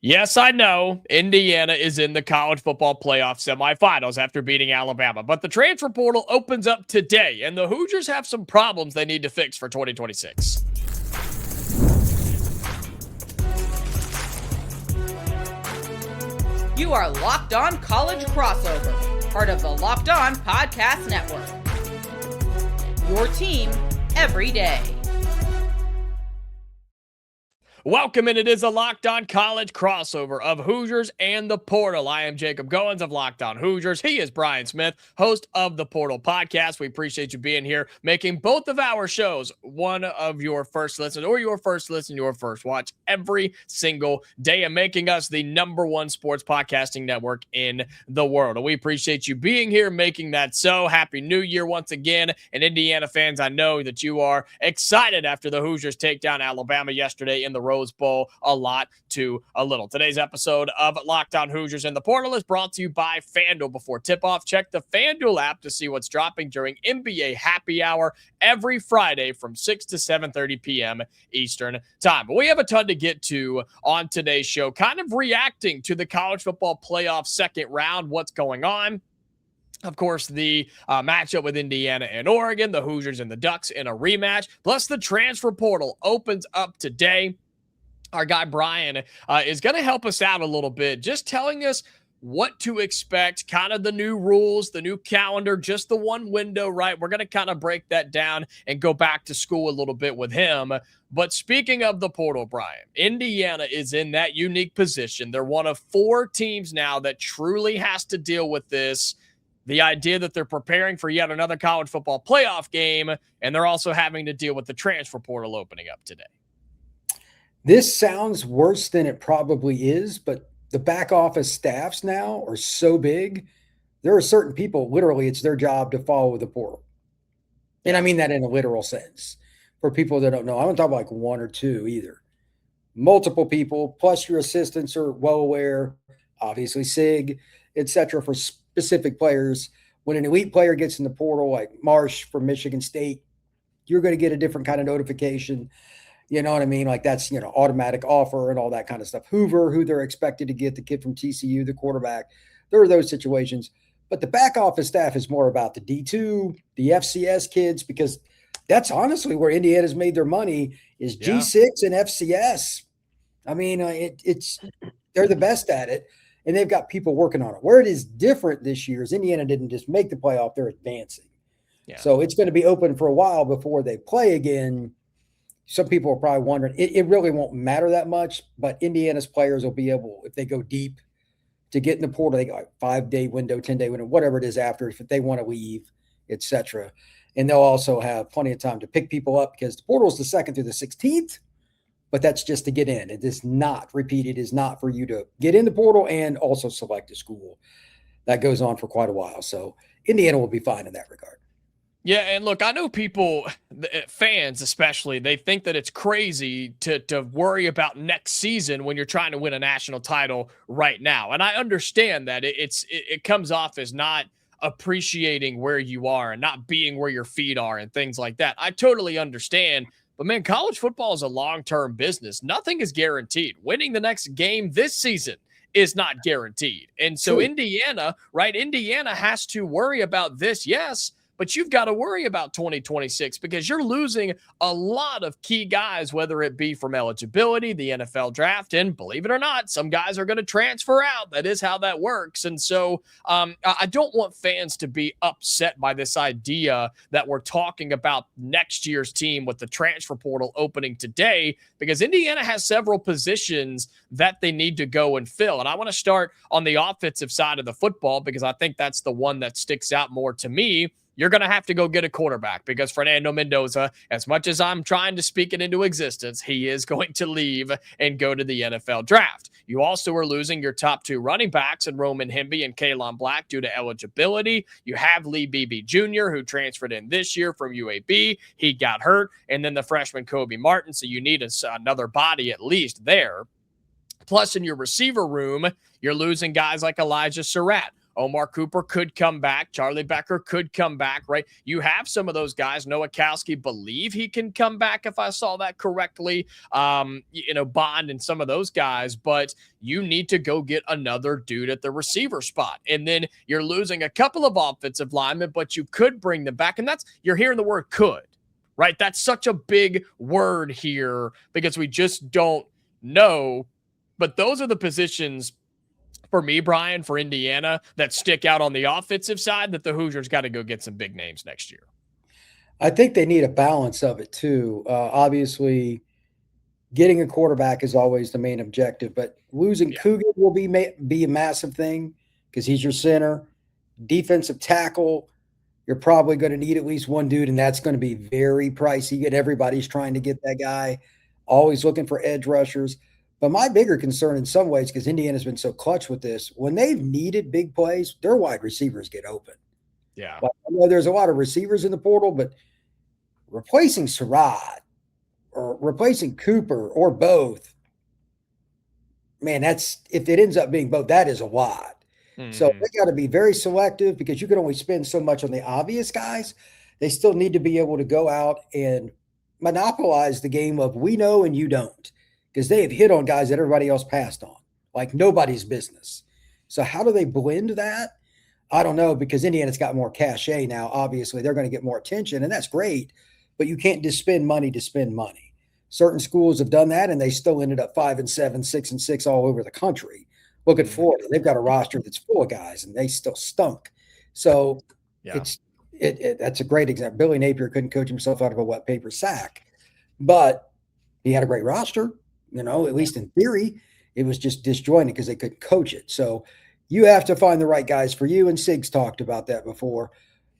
Yes, I know Indiana is in the college football playoff semifinals after beating Alabama, but the transfer portal opens up today, and the Hoosiers have some problems they need to fix for 2026. You are Locked On College Crossover, part of the Locked On Podcast Network. Your team every day. Welcome, and it is a Locked On College crossover of Hoosiers and the Portal. I am Jacob Goins of Locked On Hoosiers. He is Brian Smith, host of the Portal podcast. We appreciate you being here, making both of our shows one of your first listens, or your first listen, your first watch every single day, and making us the number one sports podcasting network in the world. And we appreciate you being here, making that so. Happy New Year once again. And Indiana fans, I know that you are excited after the Hoosiers take down Alabama yesterday in the Rose Bowl, a lot to a little. Today's episode of Locked On Hoosiers in the Portal is brought to you by FanDuel. Before tip-off, check the FanDuel app to see what's dropping during NBA Happy Hour every Friday from 6 to 7:30 p.m. Eastern Time. But we have a ton to get to on today's show, kind of reacting to the college football playoff second round, what's going on. Of course, the matchup with Indiana and Oregon, the Hoosiers and the Ducks in a rematch, plus the transfer portal opens up today. Our guy Brian is going to help us out a little bit, just telling us what to expect, kind of the new rules, the new calendar, just the one window, right? We're going to kind of break that down and go back to school a little bit with him. But speaking of the portal, Brian, Indiana is in that unique position. They're one of four teams now that truly has to deal with this. The idea that they're preparing for yet another college football playoff game, and they're also having to deal with the transfer portal opening up today. This sounds worse than it probably is, but the back office staffs now are so big. There are certain people, literally, it's their job to follow the portal. And I mean that in a literal sense. For people that don't know, I don't talk about like one or two either. Multiple people, plus your assistants are well aware, obviously SIG, etc. for specific players. When an elite player gets in the portal, like Marsh from Michigan State, you're going to get a different kind of notification. You know what I mean? Like that's, automatic offer and all that kind of stuff. Hoover, who they're expected to get, the kid from TCU, the quarterback. There are those situations. But the back office staff is more about the D2, the FCS kids, because that's honestly where Indiana's made their money is G6 and FCS. I mean, they're the best at it, and they've got people working on it. Where it is different this year is Indiana didn't just make the playoff, they're advancing. Yeah. So it's going to be open for a while before they play again. Some people are probably wondering, it really won't matter that much, but Indiana's players will be able, if they go deep, to get in the portal. They got like 5-day window, 10-day window, whatever it is after, if they want to leave, etc. And they'll also have plenty of time to pick people up because the portal is the 2nd through the 16th, but that's just to get in. It is not, repeat, it is not for you to get in the portal and also select a school. That goes on for quite a while. So Indiana will be fine in that regard. Yeah, and look, I know people, fans especially, they think that it's crazy to worry about next season when you're trying to win a national title right now. And I understand that it comes off as not appreciating where you are and not being where your feet are and things like that. I totally understand. But, man, college football is a long-term business. Nothing is guaranteed. Winning the next game this season is not guaranteed. And so Indiana, right, Indiana has to worry about this, yes, but you've got to worry about 2026 because you're losing a lot of key guys, whether it be from eligibility, the NFL draft, and believe it or not, some guys are going to transfer out. That is how that works. And so I don't want fans to be upset by this idea that we're talking about next year's team with the transfer portal opening today because Indiana has several positions that they need to go and fill. And I want to start on the offensive side of the football because I think that's the one that sticks out more to me. You're going to have to go get a quarterback because Fernando Mendoza, as much as I'm trying to speak it into existence, he is going to leave and go to the NFL draft. You also are losing your top two running backs in Roman Hemby and Kalon Black due to eligibility. You have Lee Beebe Jr., who transferred in this year from UAB. He got hurt. And then the freshman Kobe Martin, so you need another body at least there. Plus, in your receiver room, you're losing guys like Elijah Sarratt, Omar Cooper could come back. Charlie Becker could come back, right? You have some of those guys. Noah Kowski, believe he can come back, if I saw that correctly. Bond and some of those guys, but you need to go get another dude at the receiver spot. And then you're losing a couple of offensive linemen, but you could bring them back. And you're hearing the word could, right? That's such a big word here because we just don't know. But those are the positions for me, Brian, for Indiana that stick out on the offensive side that the Hoosiers got to go get some big names next year. I think they need a balance of it too. Obviously, getting a quarterback is always the main objective, but losing Coogan will be a massive thing because he's your center. Defensive tackle, you're probably going to need at least one dude, and that's going to be very pricey. And everybody's trying to get that guy, always looking for edge rushers. But my bigger concern in some ways, because Indiana's been so clutch with this, when they've needed big plays, their wide receivers get open. Yeah. Like, I know there's a lot of receivers in the portal, but replacing Sarratt or replacing Cooper or both, man, if it ends up being both, that is a lot. So they got to be very selective because you can only spend so much on the obvious guys. They still need to be able to go out and monopolize the game of we know and you don't, because they have hit on guys that everybody else passed on, like nobody's business. So how do they blend that? I don't know, because Indiana's got more cachet now. Obviously, they're going to get more attention, and that's great, but you can't just spend money to spend money. Certain schools have done that, and they still ended up 5-7, 6-6 all over the country. Look at Florida. They've got a roster that's full of guys, and they still stunk. So that's a great example. Billy Napier couldn't coach himself out of a wet paper sack, but he had a great roster, at least in theory. It was just disjointed because they couldn't coach it. So you have to find the right guys for you, and Sig's talked about that before.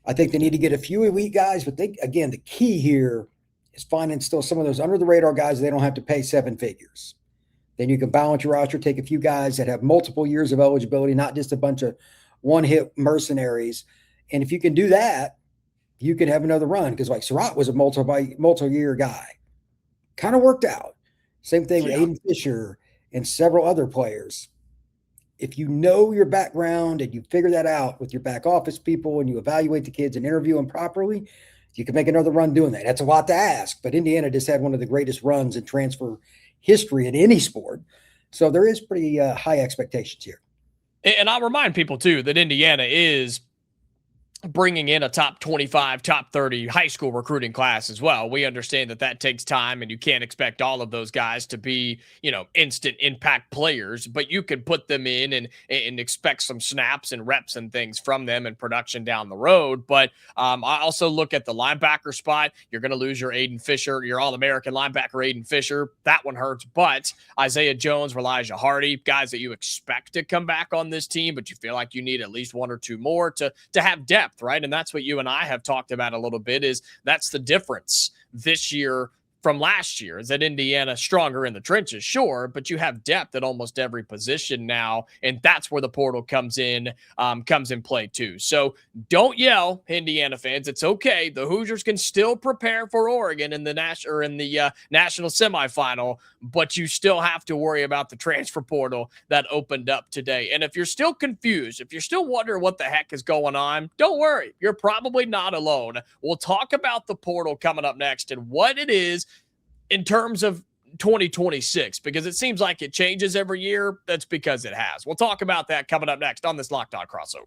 I think they need to get a few elite guys, but the key here is finding still some of those under-the-radar guys they don't have to pay seven figures. Then you can balance your roster, take a few guys that have multiple years of eligibility, not just a bunch of one-hit mercenaries. And if you can do that, you can have another run, because like Sarratt was a multi-year guy. Kind of worked out. Same thing with Aiden Fisher and several other players. If you know your background and you figure that out with your back office people and you evaluate the kids and interview them properly, you can make another run doing that. That's a lot to ask, but Indiana just had one of the greatest runs in transfer history in any sport. So there is pretty high expectations here. And I'll remind people too that Indiana is bringing in a top 25, top 30 high school recruiting class as well. We understand that takes time, and you can't expect all of those guys to be, instant impact players, but you can put them in and expect some snaps and reps and things from them and production down the road. But I also look at the linebacker spot. You're going to lose your Aiden Fisher, your All-American linebacker Aiden Fisher. That one hurts, but Isaiah Jones, Elijah Hardy, guys that you expect to come back on this team, but you feel like you need at least one or two more to have depth. Right. And that's what you and I have talked about a little bit, is that's the difference this year from last year, is that Indiana stronger in the trenches, sure, but you have depth at almost every position now. And that's where the portal comes in play too. So don't yell, Indiana fans. It's okay. The Hoosiers can still prepare for Oregon in the national semifinal, but you still have to worry about the transfer portal that opened up today. And if you're still confused, if you're still wondering what the heck is going on, don't worry. You're probably not alone. We'll talk about the portal coming up next and what it is in terms of 2026, because it seems like it changes every year. That's because it has. We'll talk about that coming up next on this Locked On Crossover.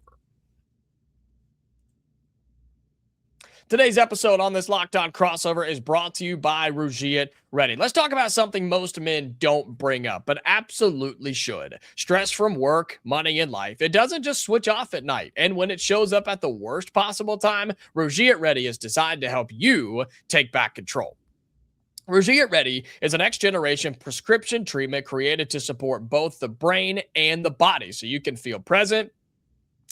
Today's episode on this Locked On Crossover is brought to you by Rugiet Ready. Let's talk about something most men don't bring up, but absolutely should. Stress from work, money, and life. It doesn't just switch off at night. And when it shows up at the worst possible time, Rugiet Ready is designed to help you take back control. Rugiet Ready is a next-generation prescription treatment created to support both the brain and the body, so you can feel present,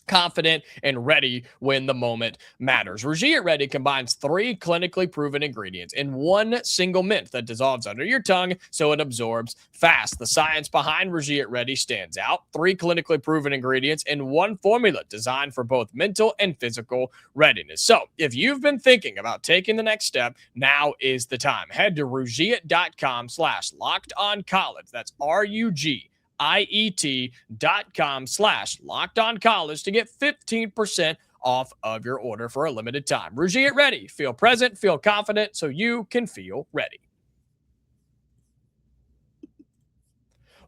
confident, and ready when the moment matters. Rugiet Ready combines 3 clinically proven ingredients in one single mint that dissolves under your tongue so it absorbs fast. The science behind Rugiet Ready stands out. 3 clinically proven ingredients in one formula designed for both mental and physical readiness. So if you've been thinking about taking the next step, now is the time. Head to Rugiet.com/LockedOnCollege. That's RUGIET IET.com/LockedOnCollege to get 15% off of your order for a limited time. Rugiet Ready. Feel present, feel confident, so you can feel ready.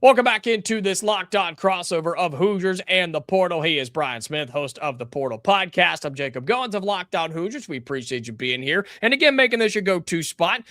Welcome back into this Locked On crossover of Hoosiers and the Portal. He is Brian Smith, host of the Portal podcast. I'm Jacob Goins of Locked On Hoosiers. We appreciate you being here. And again, making this your go-to spot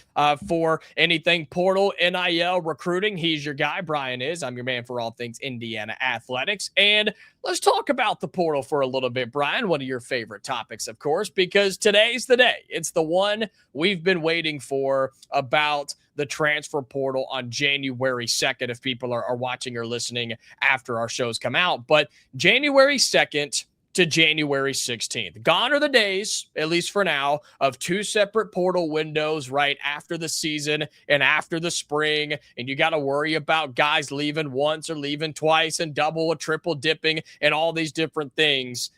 for anything Portal, NIL, recruiting. He's your guy. Brian is. I'm your man for all things Indiana athletics. And let's talk about the Portal for a little bit, Brian. One of your favorite topics, of course, because today's the day. It's the one we've been waiting for about the transfer portal on January 2nd, if people are watching or listening after our shows come out. But January 2nd to January 16th. Gone are the days, at least for now, of two separate portal windows right after the season and after the spring. And you got to worry about guys leaving once or leaving twice and double or triple dipping and all these different things.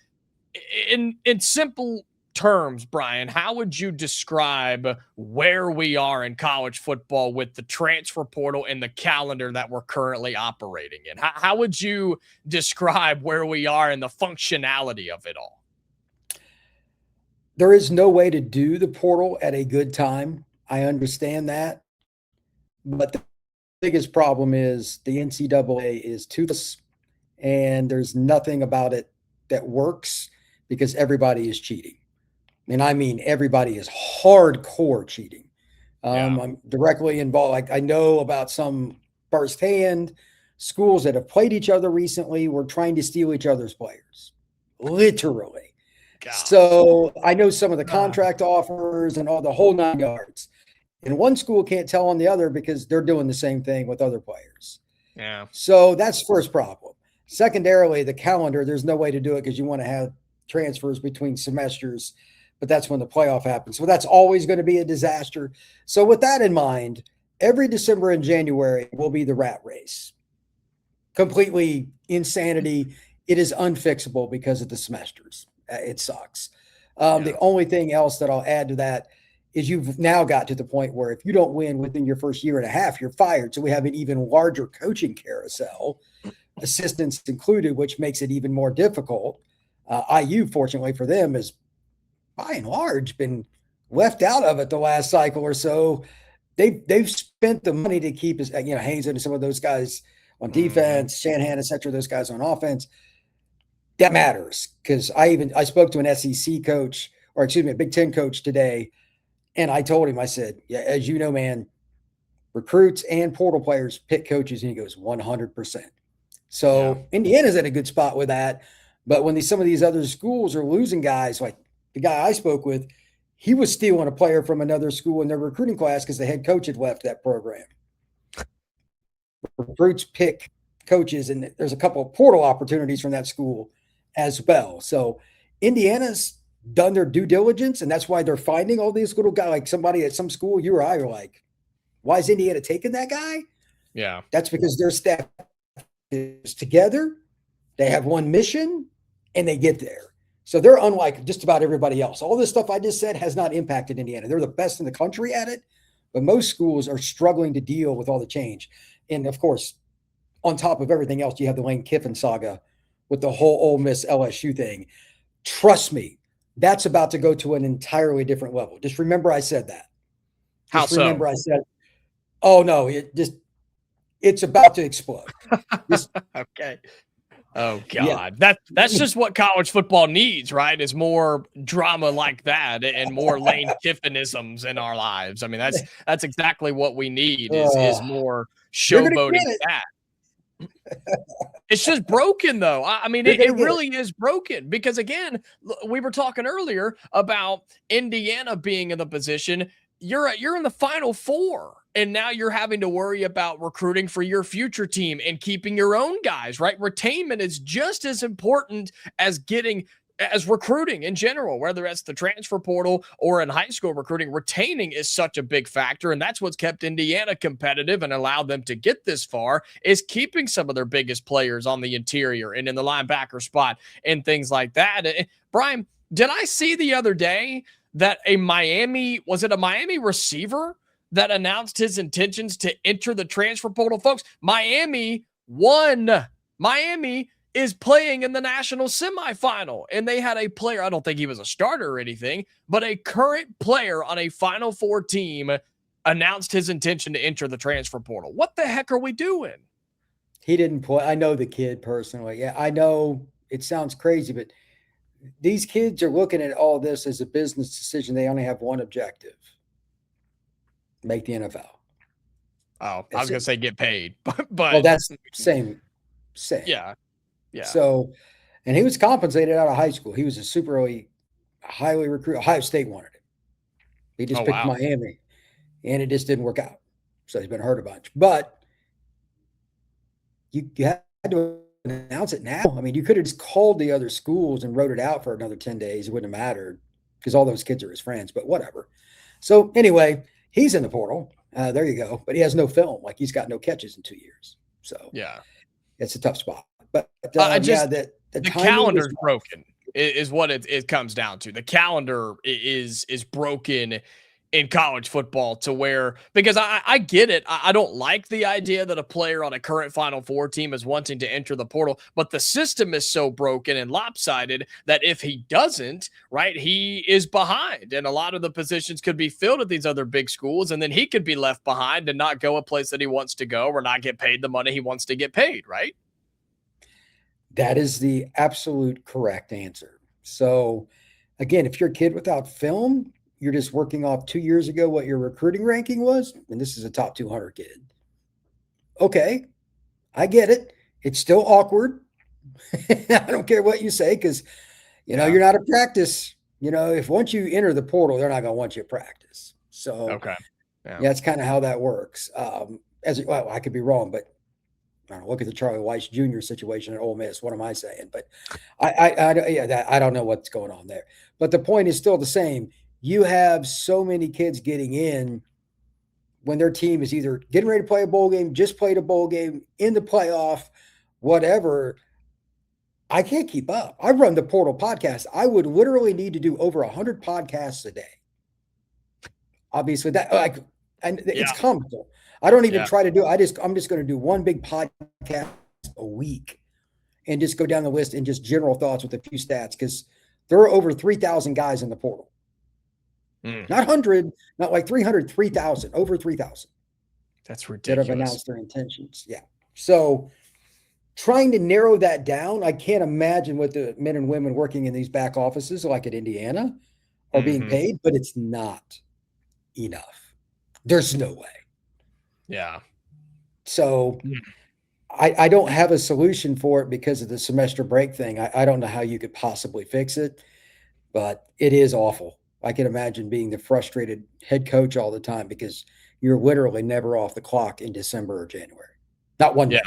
In simple terms, Brian, how would you describe where we are in college football with the transfer portal and the calendar that we're currently operating in? How would you describe where we are and the functionality of it all? There is no way to do the portal at a good time. I understand that. But the biggest problem is the NCAA is toothless, and there's nothing about it that works because everybody is cheating. And I mean, everybody is hardcore cheating. I'm directly involved. I know about some firsthand schools that have played each other recently were trying to steal each other's players, literally. God. So I know some of the contract offers and all the whole 9 yards. And one school can't tell on the other because they're doing the same thing with other players. Yeah. So that's first problem. Secondarily, the calendar, there's no way to do it because you want to have transfers between semesters. But that's when the playoff happens. So that's always going to be a disaster. So with that in mind, every December and January will be the rat race. Completely insanity. It is unfixable because of the semesters. It sucks. The only thing else that I'll add to that is you've now got to the point where if you don't win within your first year and a half, you're fired. So we have an even larger coaching carousel, assistants included, which makes it even more difficult. IU, fortunately for them, is by and large been left out of it the last cycle or so. They've spent the money to keep his, Haynes and some of those guys on defense, Shanahan, et cetera, those guys on offense. That matters because I spoke to an SEC coach, or excuse me, a Big Ten coach today, and I told him, I said, yeah, as you know, man, recruits and portal players pick coaches, and he goes 100%. So Indiana's at a good spot with that. But when some of these other schools are losing guys, like the guy I spoke with, he was stealing a player from another school in their recruiting class because the head coach had left that program. Recruits pick coaches, and there's a couple of portal opportunities from that school as well. So Indiana's done their due diligence, and that's why they're finding all these little guys. Like somebody at some school, you or I are like, why is Indiana taking that guy? Yeah. That's because their staff is together. They have one mission, and they get there. So they're unlike just about everybody else. All this stuff I just said has not impacted Indiana. They're the best in the country at it, but most schools are struggling to deal with all the change. And, of course, on top of everything else, you have the Lane Kiffin saga with the whole Ole Miss LSU thing. Trust me, that's about to go to an entirely different level. Just remember I said that. How so? Remember I said, oh, no, it's about to explode. Okay. Oh, God. Yeah. That's just what college football needs, right? Is more drama like that and more Lane Kiffinisms in our lives. I mean, that's exactly what we need is more showboating that. It's just broken, though. I mean, it really is broken because, again, we were talking earlier about Indiana being in the position. You're in the Final Four. And now you're having to worry about recruiting for your future team and keeping your own guys, right? Retainment is just as important as recruiting in general, whether that's the transfer portal or in high school recruiting. Retaining is such a big factor, and that's what's kept Indiana competitive and allowed them to get this far, is keeping some of their biggest players on the interior and in the linebacker spot and things like that. Brian, did I see the other day that a Miami receiver that announced his intentions to enter the transfer portal? Folks, Miami One, Miami is playing in the national semifinal, and they had a player, I don't think he was a starter or anything, but a current player on a Final Four team announced his intention to enter the transfer portal. What the heck are we doing? He didn't play. I know the kid personally. Yeah, I know it sounds crazy, but these kids are looking at all this as a business decision. They only have one objective: make the NFL. Oh, I That's was going it. to say get paid, but Well, that's same. yeah. Yeah. So, and he was compensated out of high school. He was a super highly recruited. Ohio State wanted him. He just picked wow. Miami, and it just didn't work out. So he's been hurt a bunch. But you had to announce it now. I mean, you could have just called the other schools and wrote it out for another 10 days. It wouldn't have mattered because all those kids are his friends, but whatever. So anyway, he's in the portal. There you go. But he has no film. Like, he's got no catches in 2 years. So yeah, it's a tough spot. But the calendar's broken is what it comes down to. The calendar is broken in college football to where, because I get it. I don't like the idea that a player on a current Final Four team is wanting to enter the portal, but the system is so broken and lopsided that if he doesn't, right, he is behind. And a lot of the positions could be filled at these other big schools, and then he could be left behind and not go a place that he wants to go or not get paid the money he wants to get paid, right? That is the absolute correct answer. So again, if you're a kid without film, you're just working off 2 years ago what your recruiting ranking was, and this is a top 200 kid. Okay, I get it. It's still awkward. I don't care what you say because, you're not at practice. If once you enter the portal, they're not going to want you to practice. So, okay, yeah, that's kind of how that works. I could be wrong, but I don't know, look at the Charlie Weiss Jr. situation at Ole Miss. What am I saying? But I don't know what's going on there. But the point is still the same. You have so many kids getting in when their team is either getting ready to play a bowl game, just played a bowl game, in the playoff, whatever. I can't keep up. I run the Portal podcast. I would literally need to do over 100 podcasts a day. Obviously, it's comical. I don't even try to do it. I'm just going to do one big podcast a week and just go down the list and just general thoughts with a few stats, because there are over 3,000 guys in the portal. Not 100, not like 300, 3,000, over 3,000. That's ridiculous. That have announced their intentions. Yeah. So trying to narrow that down, I can't imagine what the men and women working in these back offices like at Indiana are being paid, but it's not enough. There's no way. Yeah. So I don't have a solution for it because of the semester break thing. I don't know how you could possibly fix it, but it is awful. I can imagine being the frustrated head coach all the time because you're literally never off the clock in December or January. Not one day.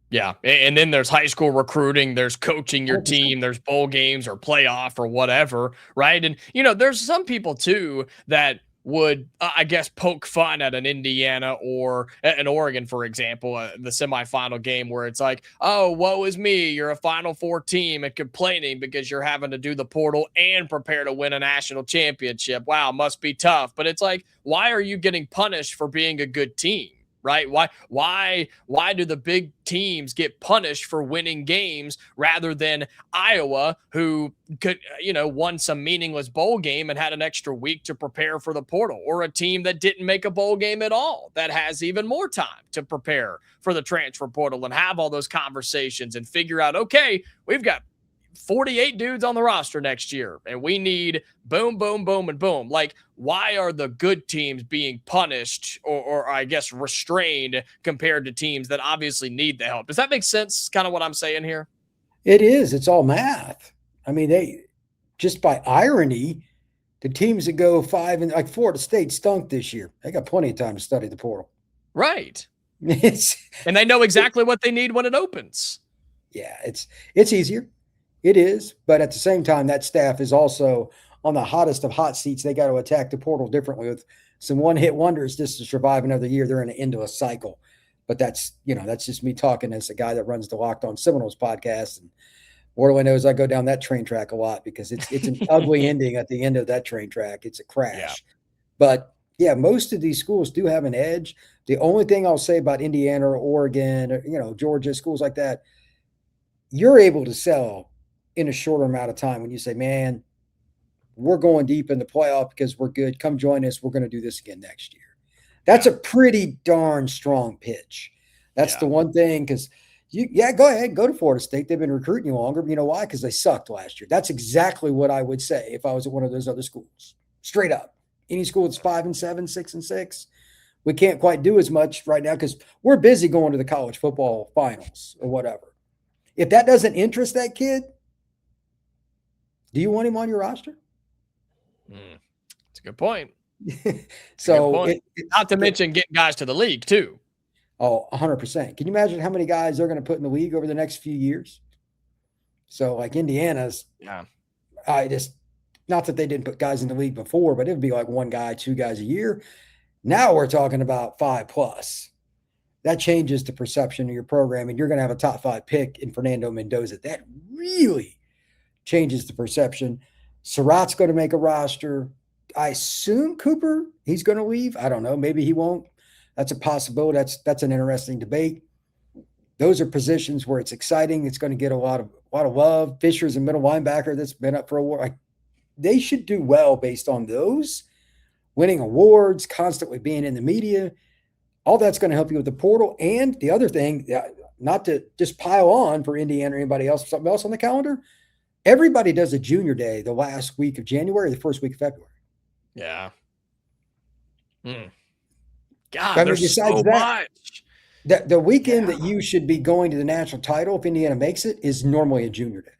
Yeah. And then there's high school recruiting, there's coaching your team, there's bowl games or playoff or whatever, right? And, there's some people too that would, I guess, poke fun at an Indiana or an Oregon, for example, the semifinal game where it's like, oh, woe is me, you're a Final Four team and complaining because you're having to do the portal and prepare to win a national championship. Wow, must be tough. But it's like, why are you getting punished for being a good team? Right? Why do the big teams get punished for winning games rather than Iowa, who could, won some meaningless bowl game and had an extra week to prepare for the portal, or a team that didn't make a bowl game at all that has even more time to prepare for the transfer portal and have all those conversations and figure out, okay, we've got 48 dudes on the roster next year and we need boom, boom, boom, and boom. Like, why are the good teams being punished or I guess restrained compared to teams that obviously need the help? Does that make sense? Kind of what I'm saying here. It is. It's all math. I mean, they just by irony, the teams that go 5 and like Florida State stunk this year. They got plenty of time to study the portal. Right. And they know exactly what they need when it opens. Yeah, it's easier. It is, but at the same time, that staff is also on the hottest of hot seats. They got to attack the portal differently with some one-hit wonders just to survive another year. They're in an end of a cycle. But that's just me talking as a guy that runs the Locked On Seminoles podcast. And Orlando knows I go down that train track a lot because it's an ugly ending at the end of that train track. It's a crash. Yeah. But Yeah, most of these schools do have an edge. The only thing I'll say about Indiana or Oregon, or, Georgia, schools like that, you're able to sell in a shorter amount of time when you say, man, we're going deep in the playoff because we're good. Come join us. We're going to do this again next year. That's a pretty darn strong pitch. That's the one thing because go ahead, go to Florida State. They've been recruiting you longer. But you know why? Because they sucked last year. That's exactly what I would say if I was at one of those other schools. Straight up. Any school that's 5-7, 6-6, we can't quite do as much right now because we're busy going to the college football finals or whatever. If that doesn't interest that kid, do you want him on your roster? That's a good point. So, not to mention getting guys to the league too. Oh, 100%. Can you imagine how many guys they're going to put in the league over the next few years? So, like Indiana's, not that they didn't put guys in the league before, but it would be like one guy, two guys a year. Now we're talking about 5+. That changes the perception of your program, and you're going to have a top 5 pick in Fernando Mendoza. That really changes the perception. Sarratt's going to make a roster. I assume Cooper, he's going to leave. I don't know. Maybe he won't. That's a possibility. That's an interesting debate. Those are positions where it's exciting. It's going to get a lot of love. Fisher's a middle linebacker that's been up for a while. They should do well based on those, winning awards, constantly being in the media. All that's going to help you with the portal. And the other thing, not to just pile on for Indiana or anybody else, something else on the calendar, everybody does a junior day the last week of January, the first week of February. Yeah. God, there's so much. The weekend that you should be going to the national title, if Indiana makes it, is normally a junior day.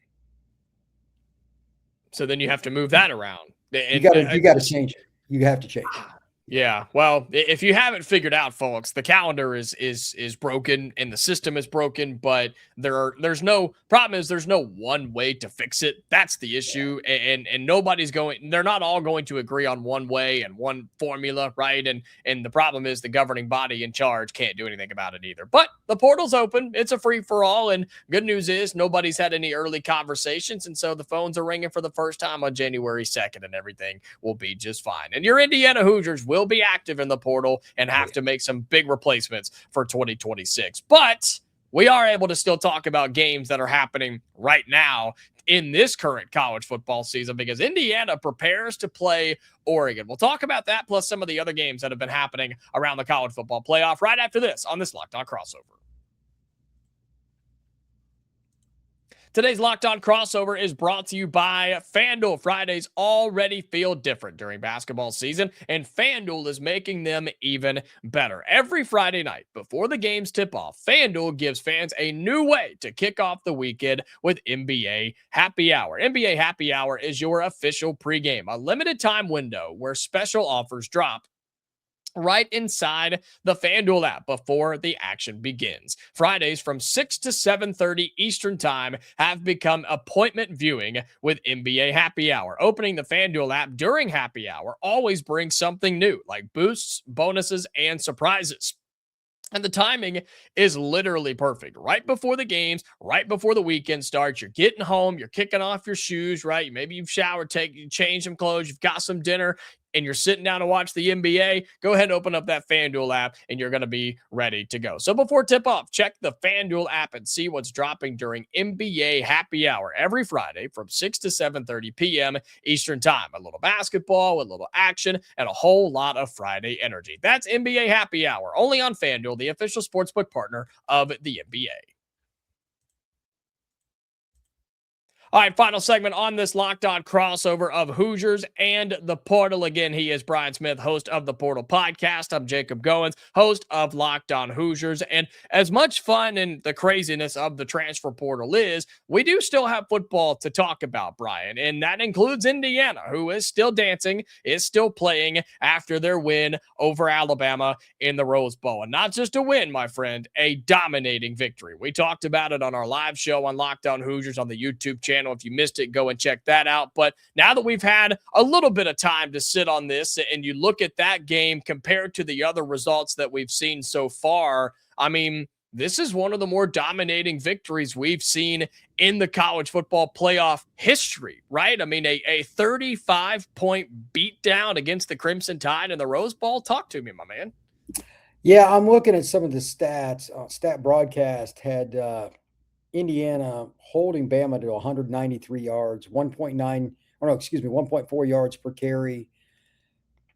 So then you have to move that around. You got to change it. You have to change it. Yeah. Well, if you haven't figured out, folks, the calendar is broken and the system is broken, but there's no problem is there's no one way to fix it. That's the issue. And they're not all going to agree on one way and one formula, right? And the problem is the governing body in charge can't do anything about it either. But the portal's open. It's a free for all. And good news is nobody's had any early conversations. And so the phones are ringing for the first time on January 2nd and everything will be just fine. And your Indiana Hoosiers will be active in the portal and have to make some big replacements for 2026. But we are able to still talk about games that are happening right now in this current college football season because Indiana prepares to play Oregon. We'll talk about that plus some of the other games that have been happening around the college football playoff right after this on this Locked On Crossover. Today's Locked On Crossover is brought to you by FanDuel. Fridays already feel different during basketball season, and FanDuel is making them even better. Every Friday night before the games tip off, FanDuel gives fans a new way to kick off the weekend with NBA Happy Hour. NBA Happy Hour is your official pregame, a limited time window where special offers drop right inside the FanDuel app before the action begins. Fridays from 6 to 7:30 Eastern Time have become appointment viewing with NBA Happy Hour. Opening the FanDuel app during Happy Hour always brings something new, like boosts, bonuses, and surprises. And the timing is literally perfect. Right before the games, right before the weekend starts, you're getting home, you're kicking off your shoes, right? Maybe you've showered, changed some clothes, you've got some dinner, and you're sitting down to watch the NBA. Go ahead and open up that FanDuel app, and you're going to be ready to go. So before tip-off, check the FanDuel app and see what's dropping during NBA Happy Hour every Friday from 6 to 7:30 p.m. Eastern Time. A little basketball, a little action, and a whole lot of Friday energy. That's NBA Happy Hour, only on FanDuel, the official sportsbook partner of the NBA. All right, final segment on this Locked On crossover of Hoosiers and the Portal. Again, he is Brian Smith, host of the Portal podcast. I'm Jacob Goins, host of Locked On Hoosiers. And as much fun and the craziness of the transfer portal is, we do still have football to talk about, Brian. And that includes Indiana, who is still dancing, is still playing after their win over Alabama in the Rose Bowl. And not just a win, my friend, a dominating victory. We talked about it on our live show on Locked On Hoosiers on the YouTube channel. If you missed it, go and check that out. But now that we've had a little bit of time to sit on this and you look at that game compared to the other results that we've seen so far, I mean, this is one of the more dominating victories we've seen in the college football playoff history, right? I mean, a 35-point beatdown against the Crimson Tide in the Rose Bowl. Talk to me, my man. Yeah, I'm looking at some of the stats. Stat Broadcast had Indiana holding Bama to 193 yards, 1.4 yards per carry.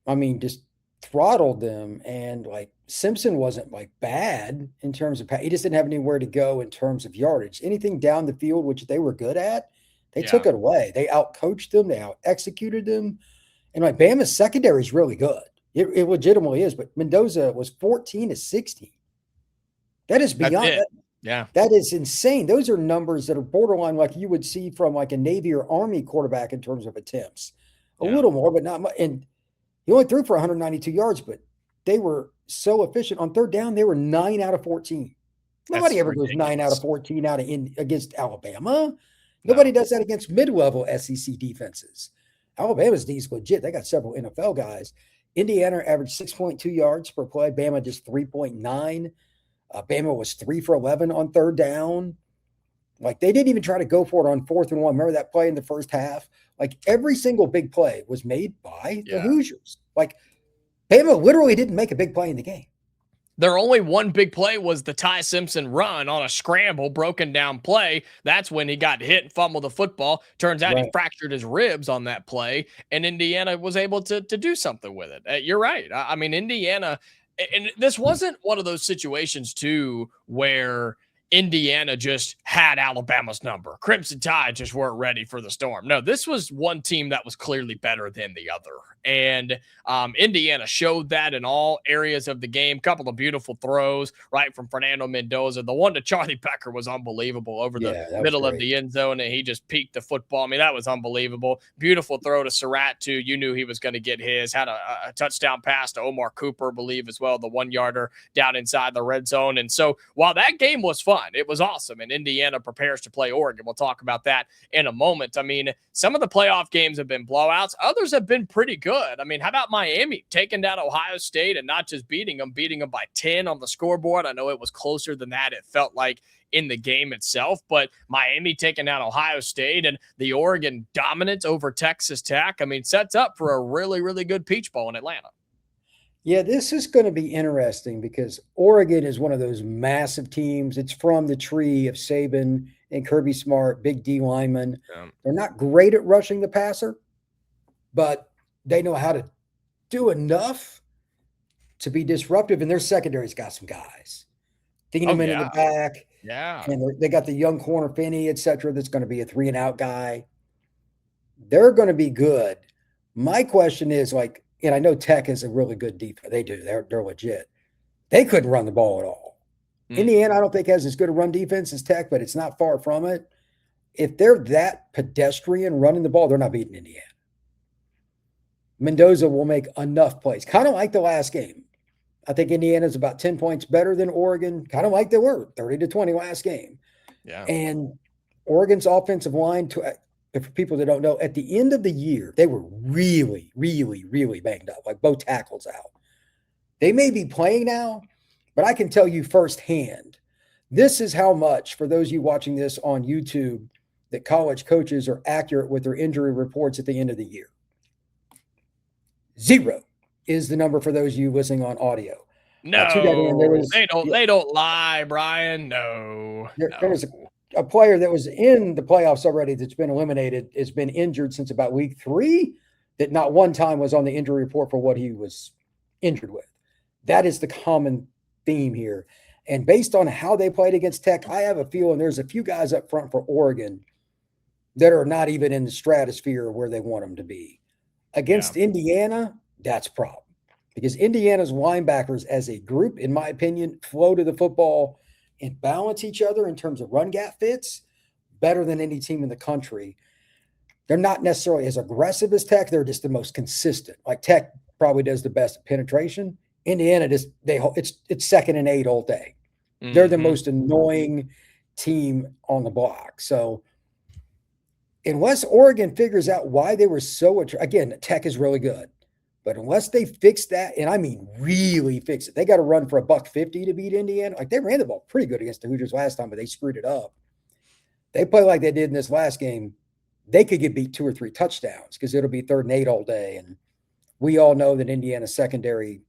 I mean, just throttled them. And like Simpson wasn't like bad in terms of, he just didn't have anywhere to go in terms of yardage. Anything down the field, which they were good at, they took it away. They out-coached them, they out-executed them. And like Bama's secondary is really good. It legitimately is. But Mendoza was 14-16. That is beyond that. Yeah. That is insane. Those are numbers that are borderline like you would see from like a Navy or Army quarterback in terms of attempts. A little more, but not much. And he only threw for 192 yards, but they were so efficient. On third down, they were 9 out of 14. Nobody ever goes 9 out of 14 against Alabama. Nobody does that against mid-level SEC defenses. Alabama's D is legit. They got several NFL guys. Indiana averaged 6.2 yards per play. Bama just 3.9. Bama was 3 for 11 on third down. Like they didn't even try to go for it on 4th and 1. Remember that play in the first half? Like every single big play was made by the Hoosiers. Like Bama literally didn't make a big play in the game. Their only one big play was the Ty Simpson run on a scramble, broken down play. That's when he got hit and fumbled the football. Turns out he fractured his ribs on that play, and Indiana was able to do something with it. You're right. I mean, Indiana, and this wasn't one of those situations, too, where Indiana just had Alabama's number. Crimson Tide just weren't ready for the storm. No, this was one team that was clearly better than the other. And Indiana showed that in all areas of the game. Couple of beautiful throws, right, from Fernando Mendoza. The one to Charlie Becker was unbelievable over the middle of the end zone, and he just peeked the football. I mean, that was unbelievable. Beautiful throw to Sarratt, too. You knew he was going to get his. Had a touchdown pass to Omar Cooper, I believe, as well, the 1-yarder down inside the red zone. And so while that game was fun, it was awesome, and Indiana prepares to play Oregon. We'll talk about that in a moment. I mean, some of the playoff games have been blowouts. Others have been pretty good. I mean, how about Miami taking down Ohio State and not just beating them by 10 on the scoreboard? I know it was closer than that. It felt like in the game itself, but Miami taking down Ohio State and the Oregon dominance over Texas Tech, I mean, sets up for a really, really good Peach Bowl in Atlanta. Yeah, this is going to be interesting because Oregon is one of those massive teams. It's from the tree of Saban and Kirby Smart, big D linemen. Yeah. They're not great at rushing the passer, but they know how to do enough to be disruptive, and their secondary's got some guys. Thieneman in the back. Yeah. And they got the young corner Finney, et cetera, that's going to be a 3-and-out guy. They're going to be good. My question is, like, and I know Tech is a really good defense. They do. They're legit. They couldn't run the ball at all. Indiana, I don't think, has as good a run defense as Tech, but it's not far from it. If they're that pedestrian running the ball, they're not beating Indiana. Mendoza will make enough plays, kind of like the last game. I think Indiana's about 10 points better than Oregon, kind of like they were 30-20 last game. Yeah. And Oregon's offensive line, for people that don't know, at the end of the year, they were really, really, really banged up, like both tackles out. They may be playing now, but I can tell you firsthand, this is how much, for those of you watching this on YouTube, that college coaches are accurate with their injury reports at the end of the year. 0 is the number for those of you listening on audio. No, they don't lie, Brian. No. There was a player that was in the playoffs already that's been eliminated, has been injured since about week 3, that not one time was on the injury report for what he was injured with. That is the common theme here. And based on how they played against Tech, I have a feeling there's a few guys up front for Oregon that are not even in the stratosphere where they want them to be. Against Indiana, that's a problem. Because Indiana's linebackers as a group, in my opinion, flow to the football and balance each other in terms of run gap fits better than any team in the country. They're not necessarily as aggressive as Tech. They're just the most consistent. Like Tech probably does the best penetration. Indiana it's 2nd and 8 all day. Mm-hmm. They're the most annoying team on the block. So unless Oregon figures out why they were so again, Tech is really good. But unless they fix that, and I mean really fix it, they got to run for $150 to beat Indiana. Like, they ran the ball pretty good against the Hoosiers last time, but they screwed it up. They play like they did in this last game, they could get beat 2 or 3 touchdowns because it'll be 3rd and 8 all day. And we all know that Indiana secondary,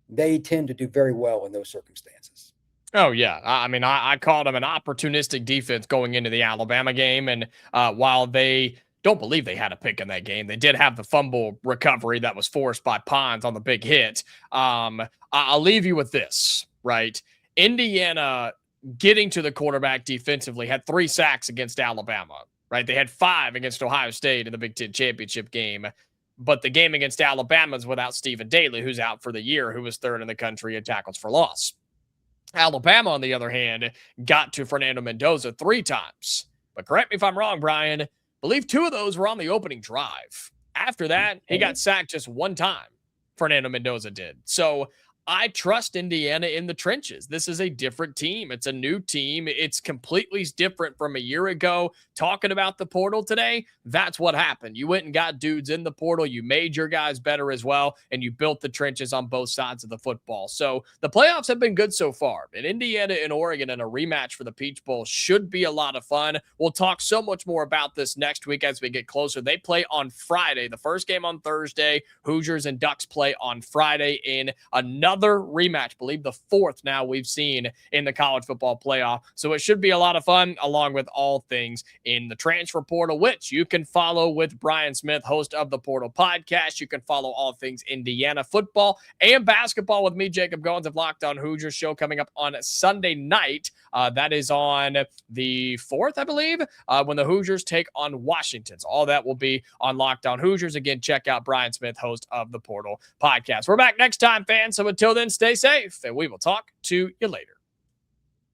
they tend to do very well in those circumstances. Oh, yeah. I mean, I called them an opportunistic defense going into the Alabama game. And while they don't believe they had a pick in that game, they did have the fumble recovery that was forced by Pons on the big hit. I'll leave you with this, right? Indiana getting to the quarterback defensively had 3 sacks against Alabama, right? They had 5 against Ohio State in the Big Ten championship game. But the game against Alabama is without Stephen Daly, who's out for the year, who was 3rd in the country in tackles for loss. Alabama, on the other hand, got to Fernando Mendoza 3 times. But correct me if I'm wrong, Brian, I believe 2 of those were on the opening drive. After that, he got sacked just 1 time. Fernando Mendoza did. So I trust Indiana in the trenches. This is a different team. It's a new team. It's completely different from a year ago. Talking about the portal today, that's what happened. You went and got dudes in the portal. You made your guys better as well, and you built the trenches on both sides of the football. So the playoffs have been good so far. And Indiana and Oregon in a rematch for the Peach Bowl should be a lot of fun. We'll talk so much more about this next week as we get closer. They play on Friday. The first game on Thursday. Hoosiers and Ducks play on Friday in another rematch, I believe the 4th now we've seen in the college football playoff. So it should be a lot of fun, along with all things in the transfer portal, which you can follow with Brian Smith, host of the Portal Podcast. You can follow all things Indiana football and basketball with me, Jacob Goins of Locked On Hoosiers, show coming up on Sunday night. That is on the 4th, I believe, when the Hoosiers take on Washington. So all that will be on Locked On Hoosiers. Again, check out Brian Smith, host of the Portal Podcast. We're back next time, fans. So until then, stay safe, and we will talk to you later.